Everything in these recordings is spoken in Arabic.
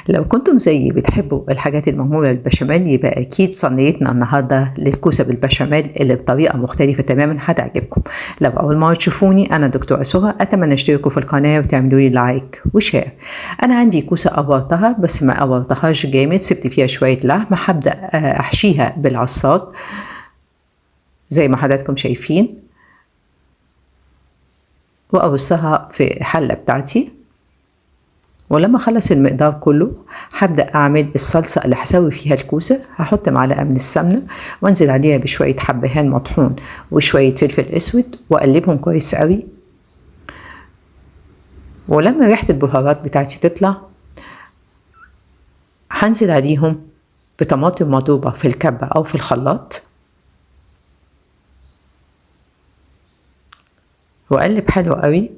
لو كنتم زيي بتحبوا الحاجات المعمولة بالبشاميل يبقى أكيد صينيتنا النهاردة للكوسة بالبشاميل اللي بطريقة مختلفة تماما هتعجبكم. لو أول مرة تشوفوني أنا دكتورة سهى، أتمنى تشتركوا في القناة وتعملوا لي لايك وشير. أنا عندي كوسة قورتها بس ما قورتهاش جامد، سبت فيها شوية لحم. هبدأ أحشيها بالعصاج زي ما حضراتكم شايفين، وأرصها في حلة بتاعتي. ولما اخلص المقدار كله هبدأ اعمل الصلصة اللي هسوي فيها الكوسة. هحط معلقة من السمنة وانزل عليها بشوية حبهان مطحون وشوية فلفل اسود واقلبهم كويس قوي. ولما ريحة البهارات بتاعتي تطلع هنزل عليهم بطماطم مضروبة في الكبة او في الخلاط واقلب حلو قوي.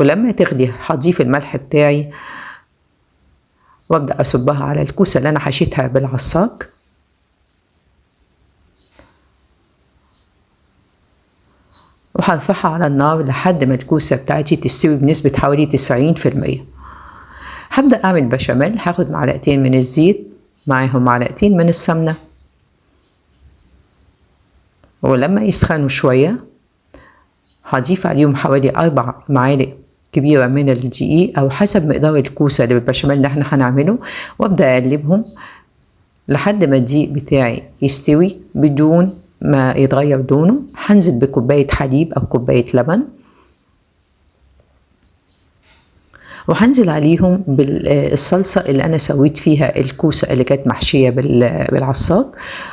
ولما تغلي هضيف الملح بتاعي وابدأ اصبها على الكوسة اللي انا حشيتها بالعصاج. وهرفعها على النار لحد ما الكوسة بتاعتي تستوي بنسبة حوالي 90%. هبدأ اعمل بشاميل. هاخد معلقتين من الزيت معاهم معلقتين من السمنة، ولما يسخنوا شوية هضيف عليهم حوالي 4 معالق كبيرة من الدقيق أو حسب مقدار الكوسة اللي بالبشاميل اللي احنا هنعمله، وابدأ اقلبهم لحد ما الدقيق بتاعي يستوي بدون ما يتغير لونه. هنزل بكوباية حليب أو كوباية لبن، وهنزل عليهم بالصلصة اللي أنا سويت فيها الكوسة اللي كانت محشية بالعصاج،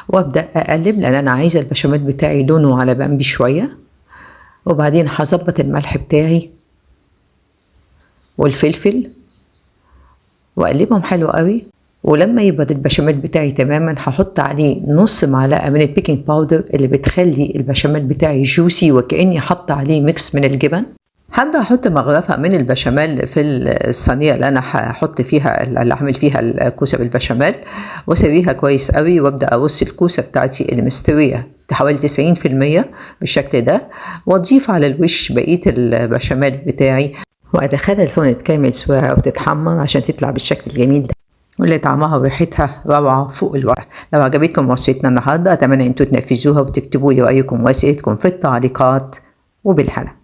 وابدأ أقلب لأن أنا عايزة البشاميل بتاعي لونه على بامبي شوية. وبعدين هظبط الملح بتاعي والفلفل واقلبهم حلو قوي. ولما يبرد البشاميل بتاعي تماما هحط عليه نص معلقه من البيكنج باودر اللي بتخلي البشاميل بتاعي جوسي وكاني حط عليه ميكس من الجبن. هبدا احط مغرفه من البشاميل في الصينيه اللي انا هحط فيها اللي هعمل فيها الكوسه بالبشاميل، واسويها كويس قوي. وابدا ارص الكوسه بتاعتي اللي مستويه حوالي 90% بالشكل ده، واضيف على الوش بقيه البشاميل بتاعي وادخلها الفرن تكمل سواها وتتحمر عشان تطلع بالشكل الجميل ده واللي طعمها وريحتها روعة فوق الوصف. لو عجبتكم وصفتنا النهاردة أتمنى أنتوا تنفذوها وتكتبوا لي رأيكم وأسئلتكم في التعليقات، وبالهنا.